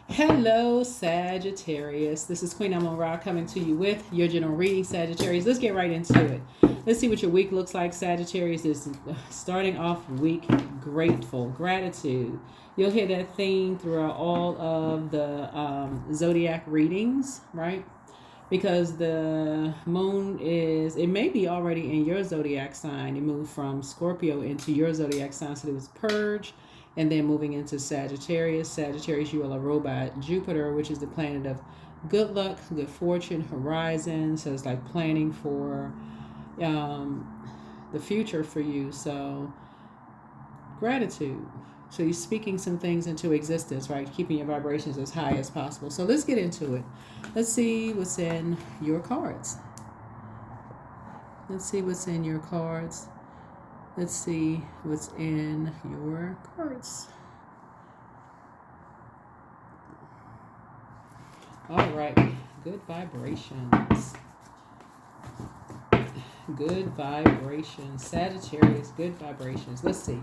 Hello, Sagittarius. This is Queen Amun Ra coming to you with your general reading, Sagittarius. Let's get right into it. Let's see what your week looks like, Sagittarius. Is starting off week grateful, gratitude. You'll hear that theme throughout all of the zodiac readings, right? Because the moon it may be already in your zodiac sign. It moved from Scorpio into your zodiac sign, so it was purge, and then moving into Sagittarius. Sagittarius, you are ruled by Jupiter, which is the planet of good luck, good fortune, horizon. So it's like planning for the future for you. So gratitude. So you're speaking some things into existence, right? Keeping your vibrations as high as possible. So let's get into it. Let's see what's in your cards. Let's see what's in your cards. Let's see what's in your cards. All right. Good vibrations. Good vibrations. Sagittarius, good vibrations. Let's see.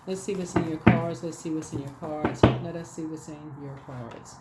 Let's see what's in your cards. Let's see what's in your cards. Let us see what's in your cards.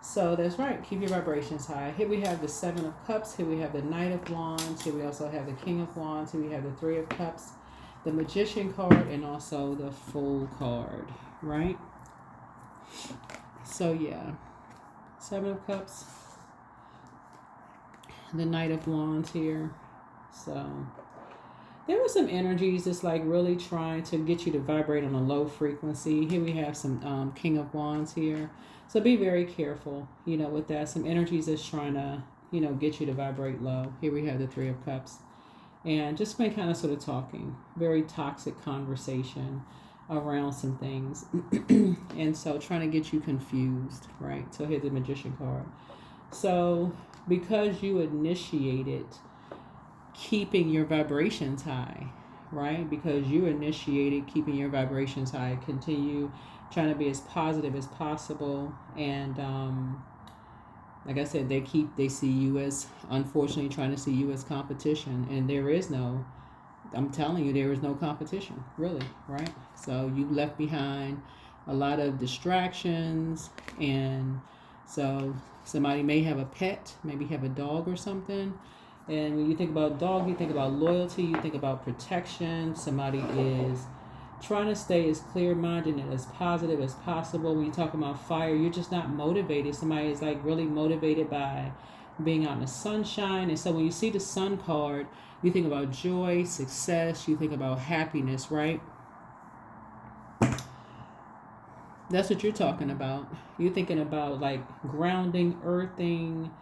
So that's right. Keep your vibrations high. Here we have the Seven of Cups. Here we have the Knight of Wands. Here we also have the King of Wands. Here we have the Three of Cups, the Magician card, and also the Fool card, right? So yeah, Seven of Cups, the Knight of Wands here. So there were some energies that's like really trying to get you to vibrate on a low frequency. Here we have some King of Wands here. So be very careful, with that. Some energies that's trying to, get you to vibrate low. Here we have the Three of Cups. And just been kind of sort of talking. Very toxic conversation around some things. And so trying to get you confused, right? So here's the Magician card. So because you initiated keeping your vibrations high, right? Because you initiated keeping your vibrations high, continue trying to be as positive as possible. And like I said, they see you as, unfortunately, trying to see you as competition. And I'm telling you, there is no competition, really, right? So you left behind a lot of distractions. And so somebody may have a pet, maybe have a dog or something. And when you think about dog, you think about loyalty, you think about protection. Somebody is trying to stay as clear-minded and as positive as possible. When you talk about fire, you're just not motivated. Somebody is like really motivated by being out in the sunshine. And so when you see the Sun card, you think about joy, success, you think about happiness, right? That's what you're talking about. You're thinking about like grounding, earthing,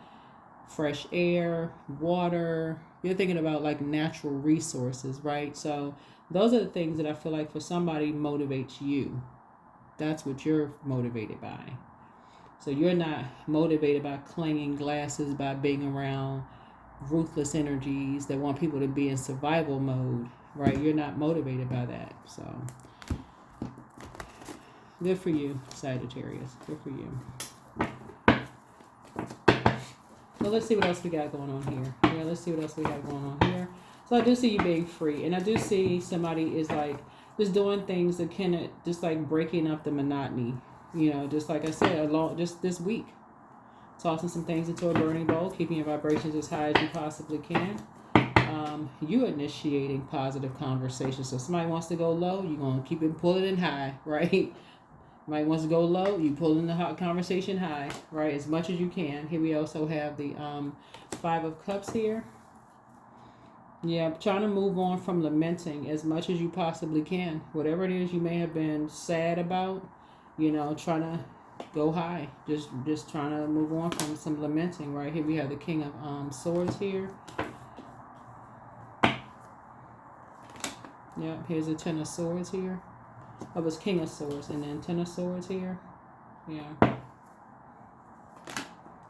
fresh air, water. You're thinking about like natural resources, right? So those are the things that I feel like for somebody motivates you. That's what you're motivated by. So you're not motivated by clanging glasses, by being around ruthless energies that want people to be in survival mode, right? You're not motivated by that. So good for you, Sagittarius. Good for you. So let's see what else we got going on here. Yeah, let's see what else we got going on here. So I do see you being free. And I do see somebody is like just doing things that can just like breaking up the monotony. Just like I said, just this week. Tossing some things into a burning bowl, keeping your vibrations as high as you possibly can. You initiating positive conversations. So if somebody wants to go low, you're going to keep it pulling it high, right? Somebody wants to go low, you pull in the hot conversation high, right? As much as you can. Here we also have the Five of Cups here. Yeah, trying to move on from lamenting as much as you possibly can. Whatever it is you may have been sad about, trying to go high. Just trying to move on from some lamenting, right? Here we have the King of Swords here. Yeah, here's the Ten of Swords here. Oh, it was King of Swords and then Ten of Swords here. Yeah.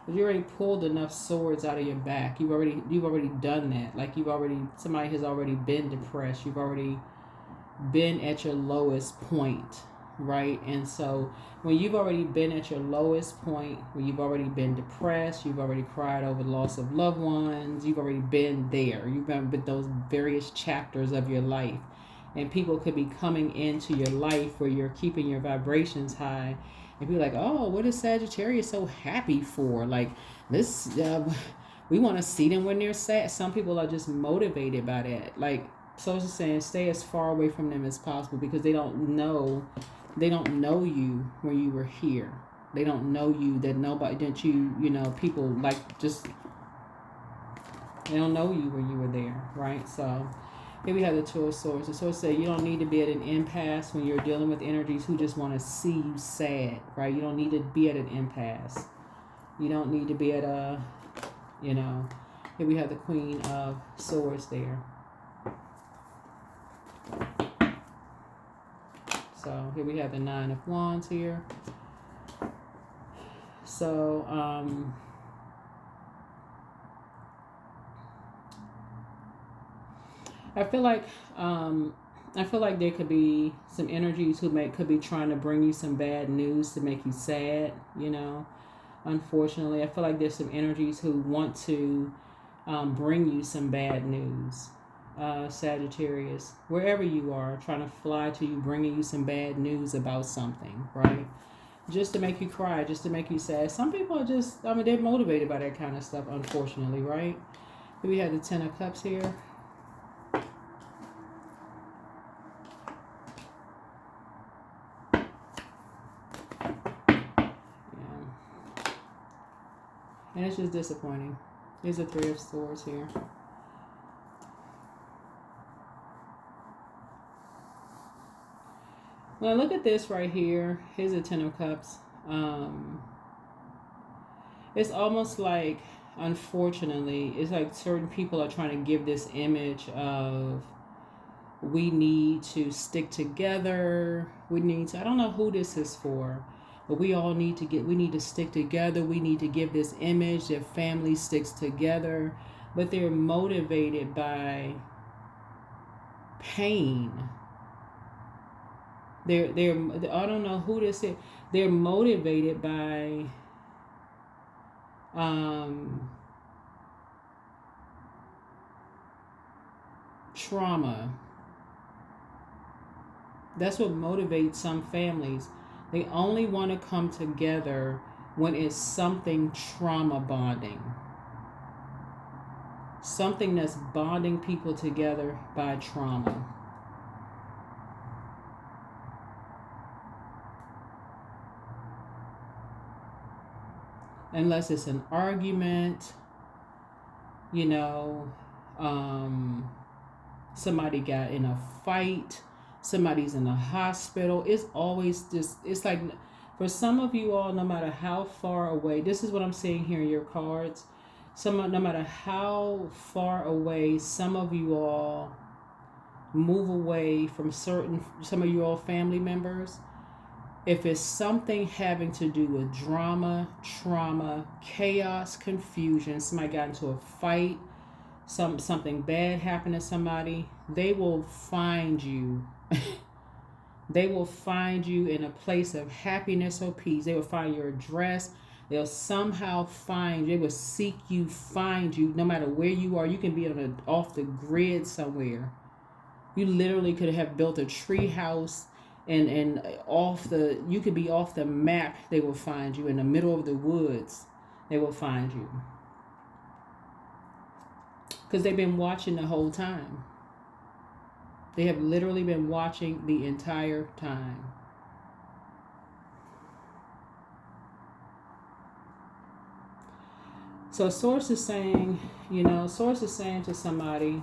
But you already pulled enough swords out of your back. You've already done that. Like somebody has already been depressed. You've already been at your lowest point, right? And so when you've already been at your lowest point, when you've already been depressed, you've already cried over the loss of loved ones, you've already been there. You've been with those various chapters of your life. And people could be coming into your life where you're keeping your vibrations high And be like, oh, what is Sagittarius so happy for? Like this, we want to see them when they're sad. Some people are just motivated by that. Like, so it's just saying, stay as far away from them as possible because they don't know you when you were here. They don't know you, that nobody, that you know, people like just, they don't know you when you were there, right? So here we have the Two of Swords. The Swords say you don't need to be at an impasse when you're dealing with energies who just want to see you sad, right? You don't need to be at an impasse. You don't need to be at a, you know, here we have the Queen of Swords there. So here we have the Nine of Wands here. So, I feel like there could be some energies who could be trying to bring you some bad news to make you sad, you know. Unfortunately, I feel like there's some energies who want to bring you some bad news. Sagittarius, wherever you are, trying to fly to you, bringing you some bad news about something, right? Just to make you cry, just to make you sad. Some people are just, I mean, they're motivated by that kind of stuff, unfortunately, right? We have the Ten of Cups here. And it's just disappointing. There's a Three of Swords here. Well, look at this right here. Here's a Ten of Cups. It's almost like, unfortunately, it's like certain people are trying to give this image of, we need to stick together. We need to, I don't know who this is for, but we all need to we need to stick together. We need to give this image that family sticks together, but they're motivated by pain. They're I don't know who this is. They're motivated by trauma. That's what motivates some families. They only want to come together when it's something trauma bonding. Something that's bonding people together by trauma. Unless it's an argument, you know, somebody got in a fight, somebody's in the hospital. It's always just, it's like, for some of you all, no matter how far away, this is what I'm seeing here in your cards. No matter how far away some of you all move away from some of you all family members, if it's something having to do with drama, trauma, chaos, confusion, somebody got into a fight, something bad happened to somebody, they will find you. They will find you in a place of happiness or peace. They will find your address. They'll somehow find you. They will seek you, find you, no matter where you are. You can be off the grid somewhere. You literally could have built a tree house and you could be off the map. They will find you in the middle of the woods. They will find you because they've been watching the whole time. They have literally been watching the entire time. So Source is saying, you know, Source is saying to somebody,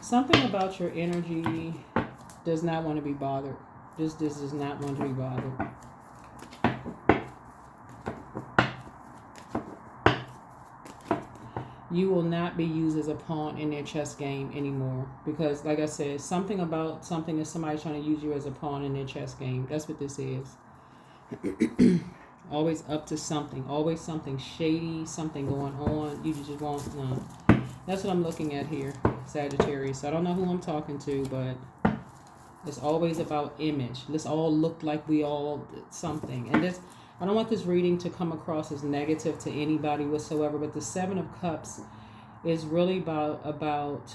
something about your energy does not want to be bothered. This does not want to be bothered. You will not be used as a pawn in their chess game anymore. Because, like I said, something about something is somebody trying to use you as a pawn in their chess game. That's what this is. Always up to something. Always something shady, something going on. You just won't know. That's what I'm looking at here, Sagittarius. I don't know who I'm talking to, but it's always about image. Let's all look like we all did something. And this, I don't want this reading to come across as negative to anybody whatsoever, but the Seven of Cups is really about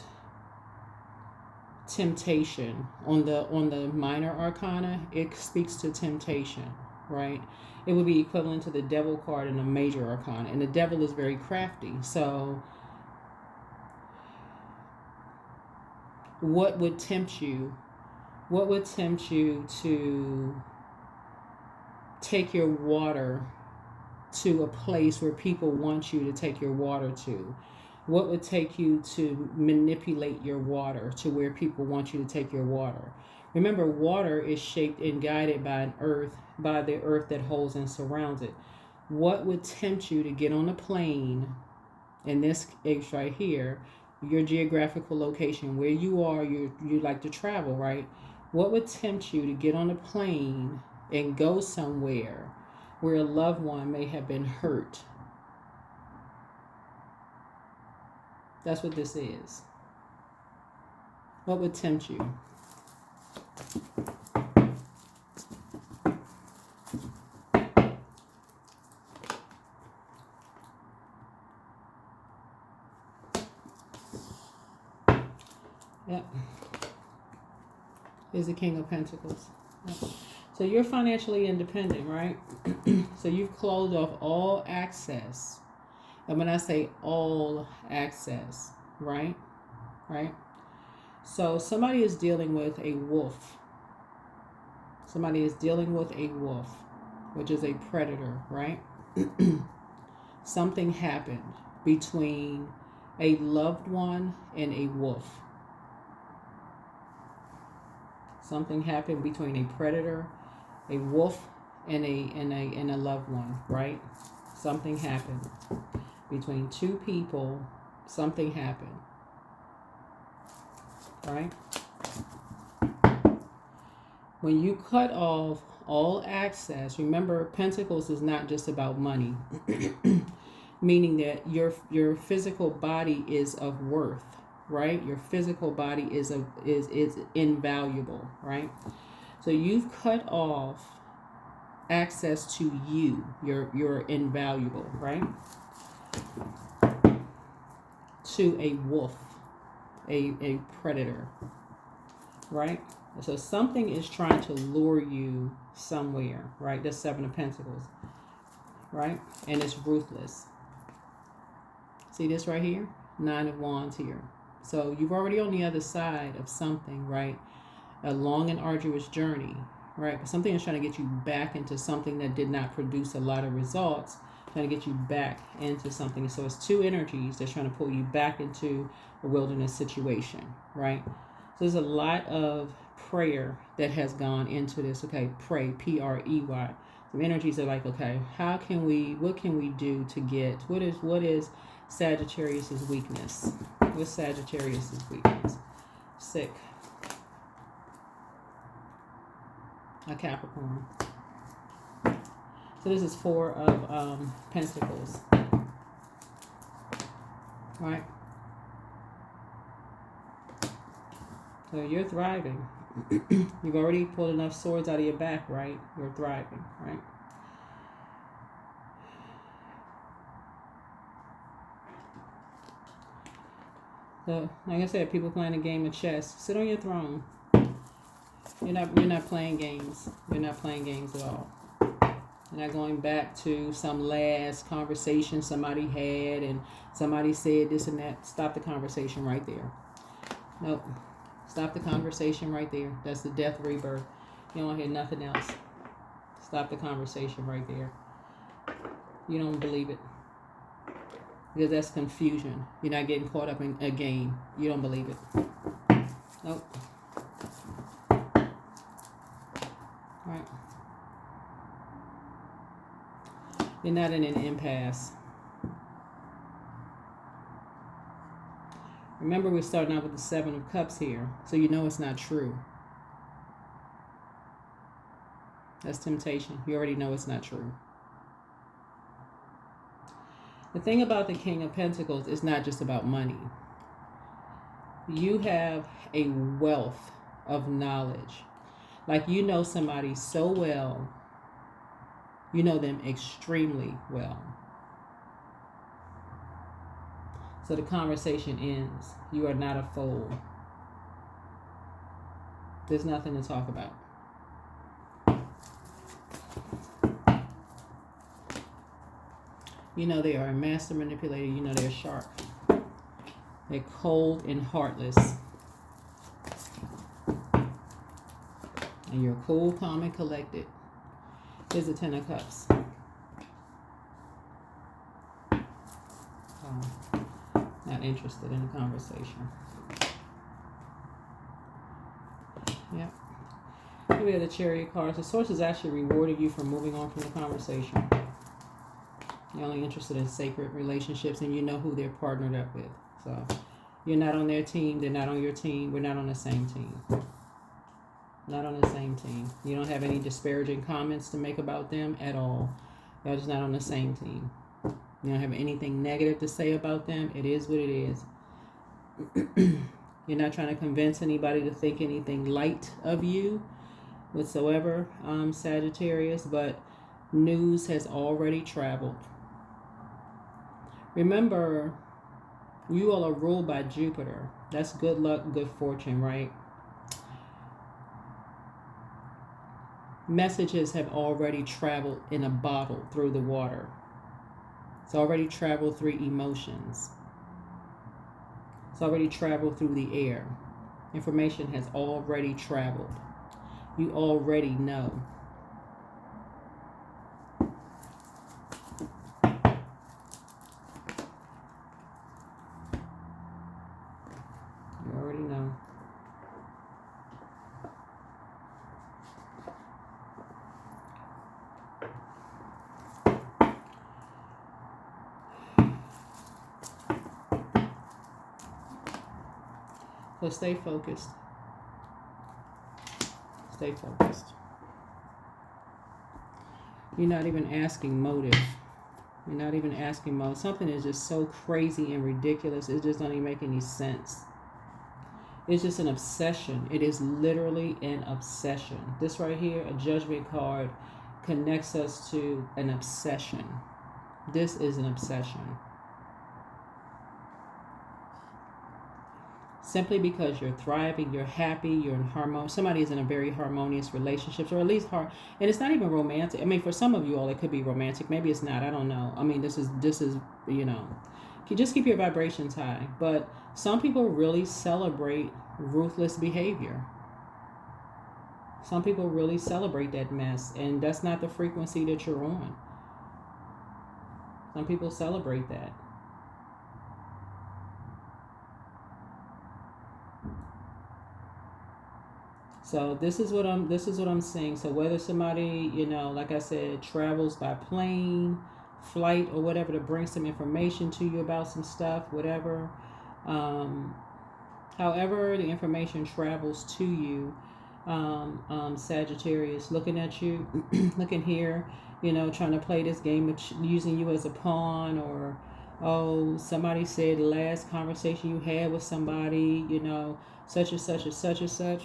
temptation. On the minor arcana, it speaks to temptation, right? It would be equivalent to the devil card in the major arcana, and the devil is very crafty. So what would tempt you to take your water to a place where people want you to take your water to? What would take you to manipulate your water to where people want you to take your water? Remember, water is shaped and guided by the earth that holds and surrounds it. What would tempt you to get on a plane, in this case right here, your geographical location, where you are, you like to travel, right? What would tempt you to get on a plane and go somewhere where a loved one may have been hurt? That's what this is. What would tempt you? Yep. Is the King of Pentacles. Yep. So you're financially independent, right? So you've closed off all access. And when I say all access, right? Right? So somebody is dealing with a wolf. Somebody is dealing with a wolf, which is a predator, right? Something happened between a loved one and a wolf. Something happened between a predator, a wolf, and a loved one, right? Something happened between two people. Something happened, right? When you cut off all access, remember, Pentacles is not just about money, meaning that your physical body is of worth, right? Your physical body is invaluable, right? So you've cut off access to you. You're invaluable, right? To a wolf, a predator, right? So something is trying to lure you somewhere, right? That's Seven of Pentacles, right? And it's ruthless. See this right here? Nine of Wands here. So you've already on the other side of something, right? A long and arduous journey, right? But something is trying to get you back into something that did not produce a lot of results, trying to get you back into something. So it's two energies that's trying to pull you back into a wilderness situation, right? So there's a lot of prayer that has gone into this. Okay, pray, P-R-E-Y. Some energies are like, okay, what can we do to get, what is Sagittarius's weakness? What's Sagittarius's weakness? Sick. A Capricorn. So this is Four of Pentacles. Right? So you're thriving. You've already pulled enough swords out of your back, right? You're thriving, right? So, like I said, people playing a game of chess. Sit on your throne. You're not playing games. You're not playing games at all. You're not going back to some last conversation somebody had and somebody said this and that. Stop the conversation right there. Nope. Stop the conversation right there. That's the death rebirth. You don't hear nothing else. Stop the conversation right there. You don't believe it. Because that's confusion. You're not getting caught up in a game. You don't believe it. Nope. Right. You're not in an impasse. Remember, we're starting out with the Seven of Cups here. So you know it's not true. That's temptation. You already know it's not true. The thing about the King of Pentacles is not just about money. You have a wealth of knowledge. Like you know somebody so well. You know them extremely well. So the conversation ends. You are not a fool. There's nothing to talk about. You know they are a master manipulator. You know they're sharp. They're cold and heartless. And you're cool, calm, and collected. Here's the Ten of Cups. Not interested in the conversation. Yep. Here we have the Chariot cards. The source is actually rewarding you for moving on from the conversation. You're only interested in sacred relationships, and you know who they're partnered up with. So you're not on their team. They're not on your team. We're not on the same team. Not on the same team. You don't have any disparaging comments to make about them at all. Y'all just not on the same team. You don't have anything negative to say about them. It is what it is. You're not trying to convince anybody to think anything light of you whatsoever, Sagittarius, but news has already traveled. Remember, you all are ruled by Jupiter. That's good luck, good fortune, right? Messages have already traveled in a bottle through the water. It's already traveled through emotions. It's already traveled through the air. Information has already traveled. You already know. You already know. So stay focused. Stay focused. You're not even asking motive. You're not even asking motive. Something is just so crazy and ridiculous. It just don't even make any sense. It's just an obsession. It is literally an obsession. This right here, a judgment card, connects us to an obsession. This is an obsession. Simply because you're thriving, you're happy, you're in harmony. Somebody is in a very harmonious relationship, or at least and it's not even romantic. I mean, for some of you all, it could be romantic. Maybe it's not. I don't know. I mean, this is you know, you just keep your vibrations high. But some people really celebrate ruthless behavior. Some people really celebrate that mess, and that's not the frequency that you're on. Some people celebrate that. So this is what I'm seeing. So whether somebody, you know, like I said, travels by plane, flight, or whatever to bring some information to you about some stuff, whatever. However the information travels to you, Sagittarius, looking at you, looking here, you know, trying to play this game of using you as a pawn, or oh, somebody said the last conversation you had with somebody, you know, such and such and such and such.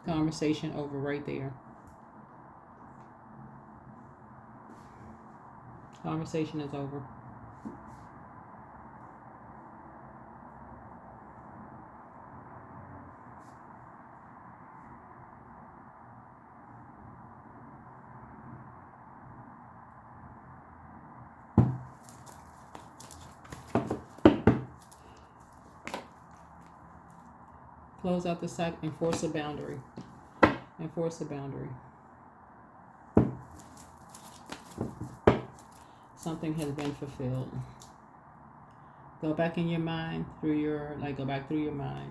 Conversation over right there. Conversation is over. Close out the cycle. Enforce a boundary. Enforce a boundary. Something has been fulfilled. Go back in your mind go back through your mind.